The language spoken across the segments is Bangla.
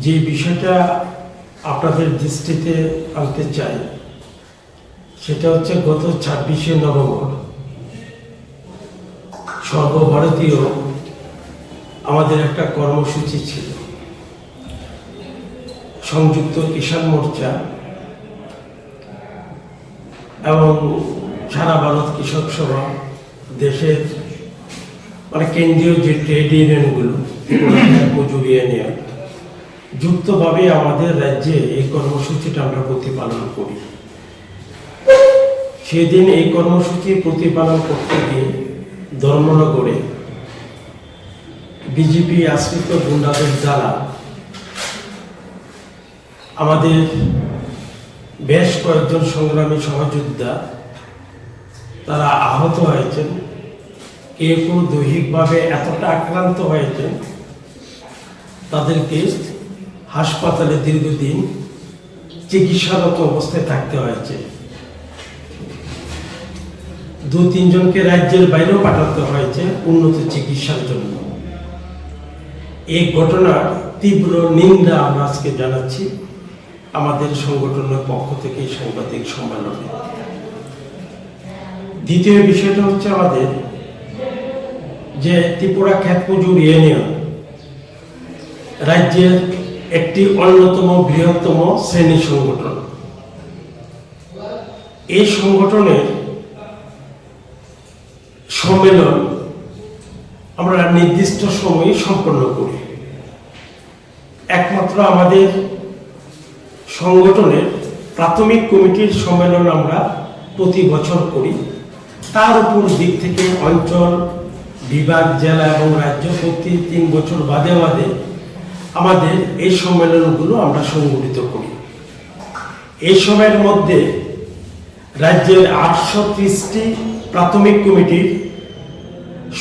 যে বিষয়টা আপনাদের দৃষ্টিতে আনতে চাই সেটা হচ্ছে গত 26শে নভেম্বর সর্বভারতীয় আমাদের একটা কর্মসূচি ছিল। সংযুক্ত কিষাণ মোর্চা এবং সারা ভারত কৃষক সভা, দেশের কেন্দ্রীয় যে ট্রেড ইউনিয়নগুলো মজুরি ইউনিয়ন যুক্তভাবে আমাদের রাজ্যে এই কর্মসূচিটা আমরা প্রতিপালন করি। সেদিন এই কর্মসূচি প্রতিপালন করতে গিয়ে ধর্মনগরে বিজেপি আশ্রিত গুন্ডাদের দ্বারা আমাদের বেশ কয়েকজন সংগ্রামী সহযোদ্ধা তারা আহত হয়েছেন, কেউ কেউ দৈহিকভাবে এতটা আক্রান্ত হয়েছেন তাদেরকে হাসপাতালে দীর্ঘদিন চিকিৎসারত অবস্থায় থাকতে হয়েছে। 2-3 জনকে রাজ্যের বাইরেও পাঠাতে হয়েছে উন্নত চিকিৎসার জন্য। এই ঘটনার তীব্র নিন্দা আমরা আজকে জানাচ্ছি আমাদের সংগঠনের পক্ষ থেকে সাংবাদিক সম্মেলনে। দ্বিতীয় বিষয়টা হচ্ছে আমাদের যে ত্রিপুরা ক্ষেতমজুর ইউনিয়ন রাজ্যের একটি অন্যতম বৃহত্তম শ্রেণী সংগঠন। এই সংগঠনের সম্মেলন আমরা নির্দিষ্ট সময়ে সম্পন্ন করি। একমাত্র আমাদের সংগঠনের প্রাথমিক কমিটির সম্মেলন আমরা প্রতি বছর করি। তার উপর দিক থেকে অঞ্চল, বিভাগ, জেলা এবং রাজ্য প্রতি 3 বছর বাদে বাদে আমাদের এই সম্মেলনগুলো আমরা সংগঠিত করি। এই সময়ের মধ্যে রাজ্যের 830টি প্রাথমিক কমিটির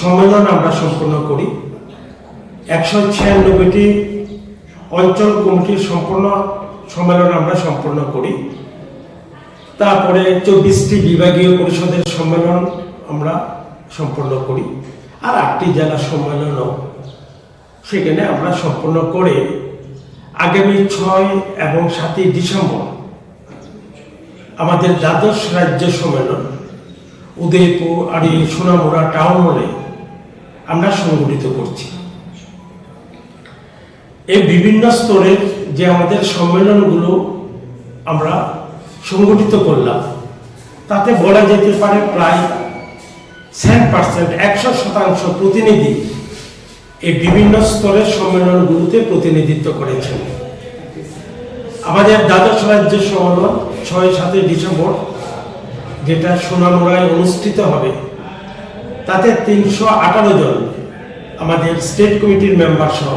সম্মেলন আমরা সম্পন্ন করি, 196টি অঞ্চল কমিটির সম্মেলন আমরা সম্পন্ন করি, তারপরে 24টি বিভাগীয় পরিষদের সম্মেলন আমরা সম্পন্ন করি, আর 8টি জেলা সম্মেলনও সেখানে আমরা সম্পন্ন করে আগামী 6 এবং 7 ডিসেম্বর আমাদের দ্বাদশ রাজ্য সম্মেলন উদয়পুর আর সোনামুড়া টাউন হলে আমরা সংগঠিত করছি। এই বিভিন্ন স্তরের যে আমাদের সম্মেলনগুলো আমরা সংগঠিত করলাম তাতে বলা যেতে পারে প্রায় 100% প্রতিনিধি এই বিভিন্ন স্তরের সম্মেলনগুলোতে প্রতিনিধিত্ব করেছেন। আমাদের দ্বাদশ রাজ্য সম্মেলন 6-7 ডিসেম্বর যেটা সোনামুড়ায় অনুষ্ঠিত হবে তাতে 318 জন আমাদের স্টেট কমিটির মেম্বার সহ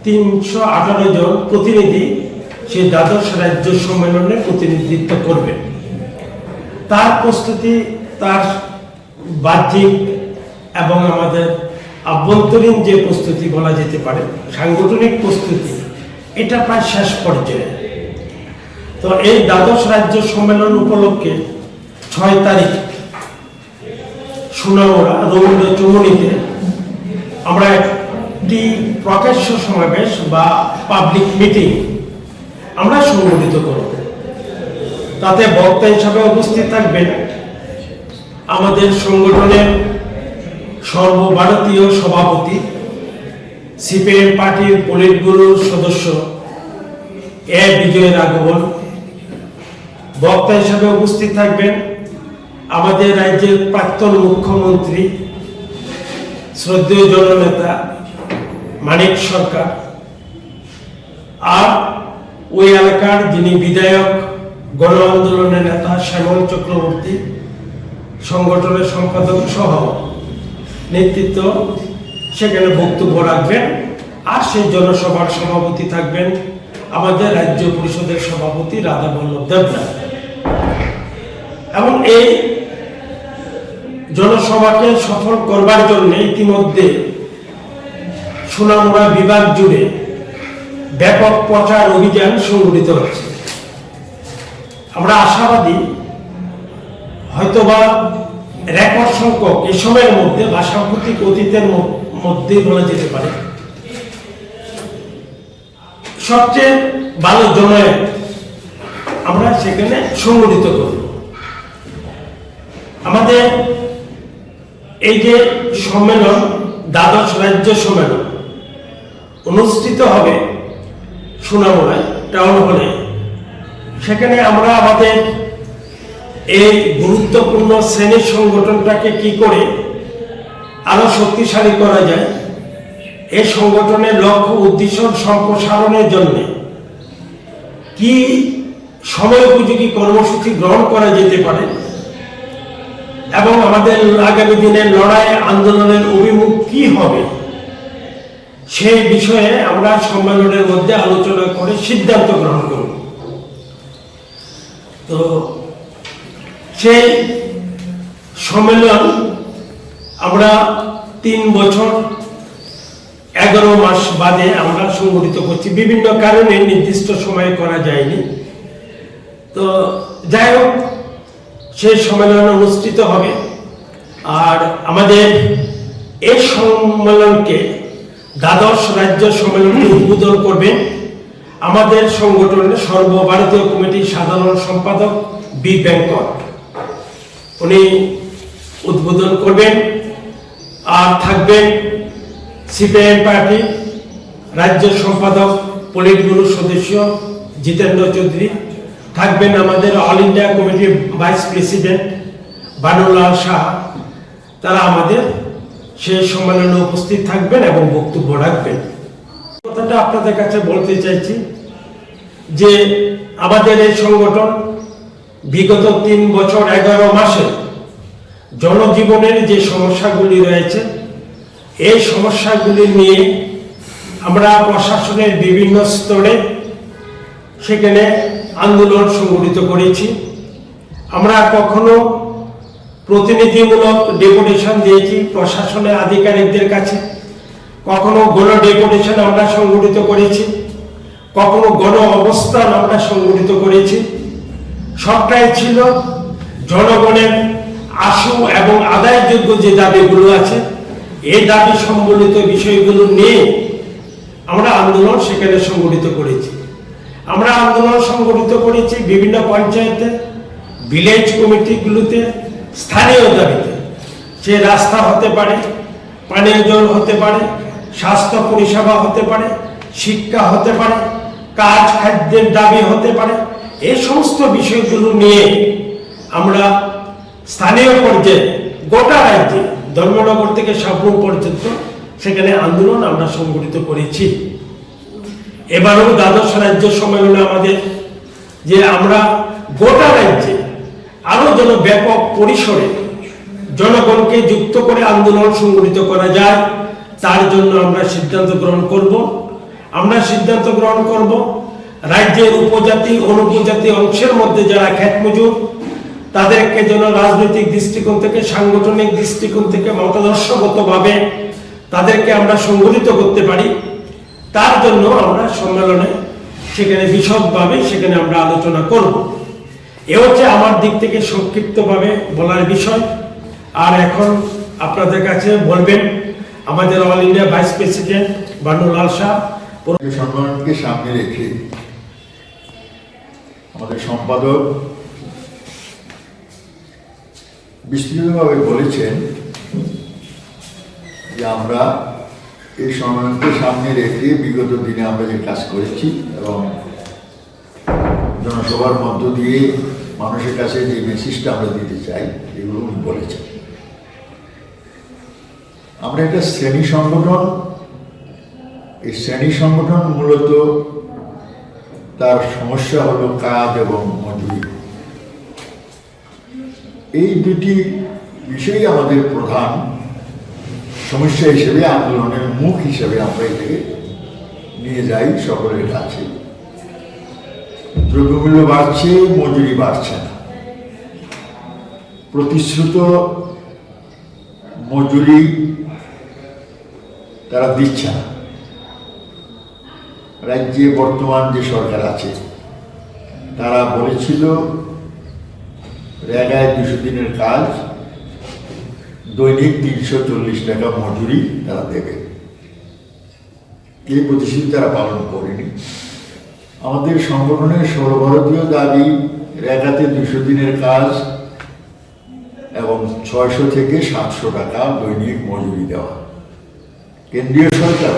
318 জন প্রতিনিধি সেই দ্বাদশ রাজ্য সম্মেলনে প্রতিনিধিত্ব করবে। তার প্রস্তুতি, তার বাহ্যিক এবং আমাদের আভ্যন্তরীণ যে প্রস্তুতি বলা যেতে পারে, সাংগঠনিক প্রস্তুতি, এটা প্রায় শেষ পর্যায়ে। তো এই দ্বাদশ রাজ্য সম্মেলন উপলক্ষে 6 তারিখ সোনামুড়া রবীন্দ্র চৌমুহনীতে আমরা একটি প্রকাশ্য সমাবেশ বা পাবলিক মিটিং আমরা সংগঠিত করব। তাতে বক্তা হিসাবে উপস্থিত থাকবেন আমাদের সংগঠনের সর্বভারতীয় সভাপতি, সিপিএম পার্টির পলিট ব্যুরোর সদস্য এ বিজয় রাঘবন। বক্তা হিসাবে উপস্থিত থাকবেন আমাদের রাজ্যের প্রাক্তন মুখ্যমন্ত্রী শ্রদ্ধেয় জননেতা মানিক সরকার, আর ওই এলাকার যিনি বিধায়ক, গণ আন্দোলনের নেতা শ্যামল চক্রবর্তী, সংগঠনের সম্পাদক সহ নেতৃত্ব সেখানে বক্তব্য রাখবেন। আর সেই জনসভার সভাপতি থাকবেন আমাদের রাজ্য পরিষদের সভাপতি রাধা বল্লভ দেবনাথ। এবং এই জনসভাকে সফল করবার জন্য ইতিমধ্যে সোনামুড়া বিভাগ জুড়ে ব্যাপক প্রচার অভিযান সংগঠিত হচ্ছে। আমরা আশাবাদী হয়তোবা রেকর্ড সংখ্যক এই সময়ের মধ্যে বা সাম্প্রতিক অতীতের মধ্যে বলা যেতে পারে সবচেয়ে ভালো জমায়েত আমরা সেখানে সংগঠিত করব। আমাদের এই যে সম্মেলন, দ্বাদশ রাজ্য সম্মেলন অনুষ্ঠিত হবে সোনামুড়ায় টাউন হলে। সেখানে আমরা আমাদের এই গুরুত্বপূর্ণ শ্রেণীর সংগঠনটাকে কি করে আরো শক্তিশালী করা যায়, এই সংগঠনের লক্ষ্য উদ্দেশ্য সম্প্রসারণের জন্য কি সময় উপযোগী কর্মসূচি গ্রহণ করা যেতে পারে এবং আমাদের আগামী দিনের লড়াই আন্দোলনের অভিমুখ কি হবে, সেই বিষয়ে আমরা সম্মেলনের মধ্যে আলোচনা করে সিদ্ধান্ত গ্রহণ করব। তো সেই সম্মেলন আমরা 3 বছর 11 মাস বাদে আমরা সংগঠিত করছি। বিভিন্ন কারণে নির্দিষ্ট সময়ে করা যায়নি। তো যাই হোক, সেই সম্মেলন অনুষ্ঠিত হবে। আর আমাদের এই সম্মেলনকে দ্বাদশ রাজ্য সম্মেলনকে উদ্বোধন করবেন আমাদের সংগঠনের সর্বভারতীয় কমিটির সাধারণ সম্পাদক বি ব্যাংকট। উনি উদ্বোধন করবেন। আর থাকবেন সিপিআইএম পার্টি রাজ্য সম্পাদক পলিট ব্যুরো সদস্য জিতেন্দ্র চৌধুরী, থাকবেন আমাদের অল ইন্ডিয়া কমিটির ভাইস প্রেসিডেন্ট বানুলাল শাহ। তারা আমাদের সেই সম্মেলনে উপস্থিত থাকবেন এবং বক্তব্য রাখবেন। কথাটা আপনাদের কাছে বলতে চাইছি যে আমাদের এই সংগঠন বিগত 3 বছর 11 মাসে জনজীবনের যে সমস্যাগুলি রয়েছে, এই সমস্যাগুলি নিয়ে আমরা প্রশাসনের বিভিন্ন স্তরে সেখানে আন্দোলন সংগঠিত করেছি। আমরা কখনো প্রতিনিধিমূলক ডেপুটেশন দিয়েছি প্রশাসনের আধিকারিকদের কাছে, কখনো গণ ডেপুটেশন আমরা সংগঠিত করেছি, কখনো গণ অবস্থান আমরা সংগঠিত করেছি। সবটাই ছিল জনগণের আশু এবং আদায়যোগ্য যে দাবিগুলো আছে, এই দাবি সম্বলিত বিষয়গুলো নিয়ে আমরা আন্দোলন সেখানে সংগঠিত করেছি। আমরা আন্দোলন সংগঠিত করেছি বিভিন্ন পঞ্চায়েতে, ভিলেজ কমিটিগুলোতে, স্থানীয় দাবিতে। সে রাস্তা হতে পারে, পানীয় জল হতে পারে, স্বাস্থ্য পরিষেবা হতে পারে, শিক্ষা হতে পারে, কাজ খাদ্যের দাবি হতে পারে। এই সমস্ত বিষয়গুলো নিয়ে আমরা স্থানীয় পর্যায়ে গোটা রাজ্যে ধর্মনগর থেকে সাবরুম পর্যন্ত সেখানে আন্দোলন আমরা সংগঠিত করেছি। এবারও দ্বাদশ রাজ্য সম্মেলনে আমাদের যে আমরা গোটা রাজ্যে আরো যেন ব্যাপক পরিসরে জনগণকে যুক্ত করে আন্দোলন সংগঠিত করা যায়, তার জন্য আমরা সিদ্ধান্ত গ্রহণ করব। আমরা সিদ্ধান্ত গ্রহণ করব রাজ্যের উপজাতি অনুপজাতি অংশের মধ্যে যারা খেত মজুর, তাদেরকে যেন রাজনৈতিক দৃষ্টিকোণ থেকে, সাংগঠনিক দৃষ্টিকোণ থেকে, মতাদর্শগতভাবে তাদেরকে আমরা সংগঠিত করতে পারি। তার জন্য আমরা সম্মেলনে সেখানে বিশদভাবে সেখানে আমরা আলোচনা করব। এ হচ্ছে আমার দিক থেকে সংক্ষিপ্তভাবে বলার বিষয়। আর এখন আপনাদের কাছে বলবেন আমাদের all India vice president Banulal Shah. সম্মেলনকে সামনে রেখে আমাদের সম্পাদক বিস্তৃতভাবে বলেছেন যে আমরা এই সম্মেলনকে সামনে রেখে বিগত দিনে আমরা যে কাজ করেছি এবং জনসভার মধ্য দিয়ে মানুষের কাছে যে মেসেজটা আমরা দিতে চাই, এগুলো উনি বলেছেন। আমরা একটা শ্রেণী সংগঠন, এই শ্রেণী সংগঠন মূলত তার সমস্যা হলো কাজ এবং মজুরি। এই দুটি বিষয়ই আমাদের প্রধান সমস্যা হিসেবে, আন্দোলনের মুখ হিসেবে আমরা এটাকে নিয়ে যাই সকলের কাছে। দ্রব্যমূল্য বাড়ছে, মজুরি বাড়ছে না। প্রতিশ্রুত মজুরি তারা দিচ্ছে না। রাজ্যে বর্তমান যে সরকার আছে তারা বলেছিল রেগায় 200 দিনের কাজ, দৈনিক 340 টাকা মজুরি তারা দেবে। এই প্রতিশ্রুতি তারা পালন করেনি। আমাদের সংগঠনের সর্বভারতীয় দাবি রেগাতে 200 দিনের কাজ এবং 600 থেকে 700 টাকা দৈনিক মজুরি দেওয়া। কেন্দ্রীয় সরকার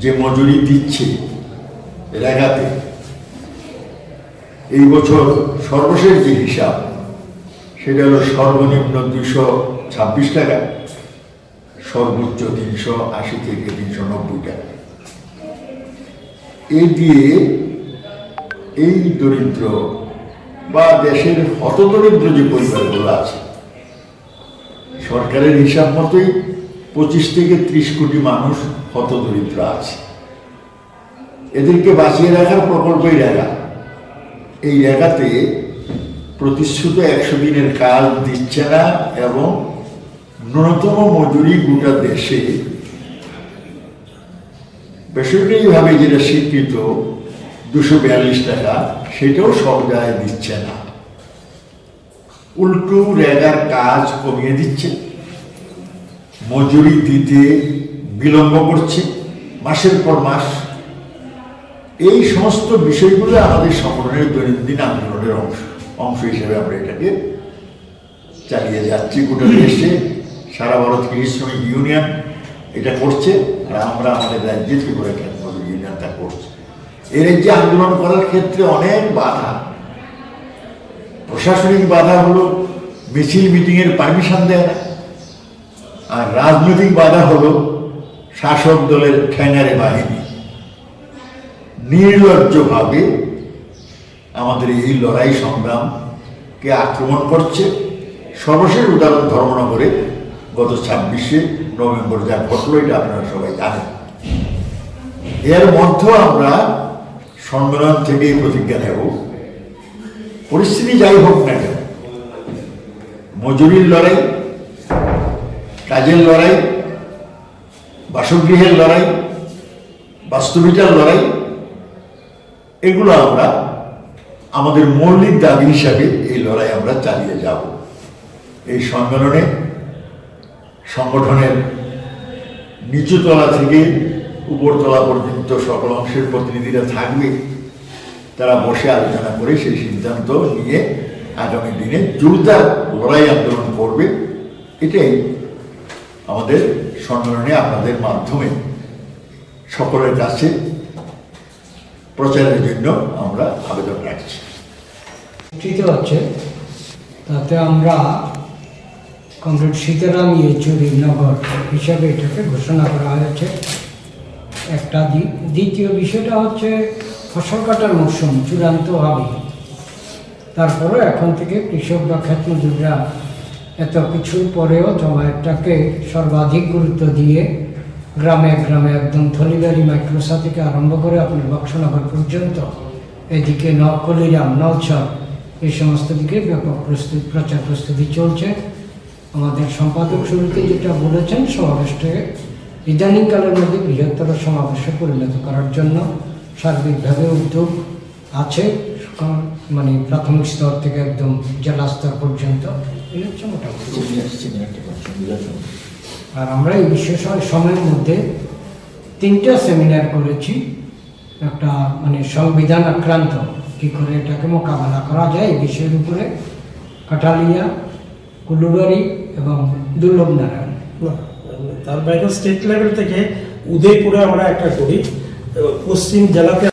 যে মজুরি দিচ্ছে রেগাতে, এই বছর সর্বশেষ যে হিসাব সেটা হলো সর্বনিম্ন 226 টাকা, সর্বোচ্চ 380 থেকে 390 টাকা। এই দিয়ে এই দরিদ্র বা দেশের হতদরিদ্র যে পরিবারগুলো আছে, সরকারের হিসাব মতোই 25 থেকে 30 কোটি মানুষ হতদরিদ্র আছে। এদেরকে বাঁচিয়ে রাখার প্রকল্পই রেগা। এই রেগাতে প্রতিশ্রুত 100 দিনের কাজ দিচ্ছে না এবং ন্যূনতম মজুরি গোটা দেশে বেসরকারিভাবে যেটা স্বীকৃত 242 টাকা, সেটাও সব জায়গায় দিচ্ছে না। উল্টো রেগার কাজ কমিয়ে দিচ্ছে, মজুরি দিতে বিলম্ব করছে মাসের পর মাস। এই সমস্ত বিষয়গুলো আমাদের সংগঠনের দৈনন্দিন আন্দোলনের অংশ হিসেবে আমরা এটাকে চালিয়ে যাচ্ছি। গোটা দেশে সারা ভারত কৃষি শ্রমিক ইউনিয়ন এটা করছে, আর আমরা আমাদের রাজ্যে ত্রিপুরা খ্যাত মজুরি ইউনিয়ন তা করছে। এই রাজ্যে আন্দোলন করার ক্ষেত্রে অনেক বাধা, প্রশাসনিক বাধা হলো মিছিল মিটিংয়ের পারমিশন দেয় না, আর রাজনৈতিক বাধা হলো শাসক দলের ঠ্যাঙারে বাহিনী নির্লজ্জভাবে আমাদের এই লড়াই সংগ্রামকে আক্রমণ করছে। সর্বশেষ উদাহরণ ধর্মনগরে গত 26শে নভেম্বর যা ঘটলো, এটা আপনারা সবাই জানেন। এর মধ্যেও আমরা সম্মেলন থেকেই প্রতিজ্ঞা নেব, পরিস্থিতি যাই হোক না কেন, মজুরির লড়াই, কাজের লড়াই, বাসগৃহের লড়াই, বাস্তবিটার লড়াই, এগুলো আমরা আমাদের মৌলিক দাবি হিসাবে এই লড়াই আমরা চালিয়ে যাব। এই সম্মেলনে সংগঠনের নিচুতলা থেকে উপরতলা পর্যন্ত সকল অংশের প্রতিনিধিরা থাকবে। তারা বসে আলোচনা করে সেই সিদ্ধান্ত নিয়ে আগামী দিনে জোরদার লড়াই আন্দোলন করবে। এটাই আমাদের সম্মেলনে আপনাদের মাধ্যমে সকলের কাছে প্রচারের জন্য আমরা আবেদন রাখছি। তৃতীয় হচ্ছে, তাতে আমরা কমরেড সীতারাম ইয়েচুরি নগর হিসাবে এটাকে ঘোষণা করা হয়েছে একটা দিক। দ্বিতীয় বিষয়টা হচ্ছে ফসল কাটার মৌসুম চূড়ান্ত হবে, তারপরে এখন থেকে কৃষক বা ক্ষেত মজুররা এত কিছুর পরেও জমায়েতটাকে সর্বাধিক গুরুত্ব দিয়ে গ্রামে গ্রামে একদম থলিবাড়ি মাইক্রোসা থেকে আরম্ভ করে আপনার বক্সনগর পর্যন্ত, এদিকে নকলিরাম, নলছর, এই সমস্ত দিকে ব্যাপক প্রচার প্রস্তুতি চলছে। আমাদের সম্পাদক শুরুতে যেটা বলেছেন, সমাবেশটাকে ইদানিংকালের মধ্যে বৃহত্তর সমাবেশে পরিণত করার জন্য সার্বিকভাবে উদ্যোগ আছে, মানে প্রাথমিক স্তর থেকে একদম জেলা স্তর পর্যন্ত। এই হচ্ছে মোটামুটি। আর আমরা এই বিশেষ সময়ের মধ্যে 3টা সেমিনার করেছি। একটা মানে সংবিধান আক্রান্ত কী করে এটাকে মোকাবেলা করা যায় এই বিষয়ের উপরে কাঠালিয়া, কুলুবাড়ি এবং দুর্লভ নারায়ণ। তার বাইরে স্টেট লেভেল থেকে উদয়পুরে আমরা একটা করি, পশ্চিম জেলাতে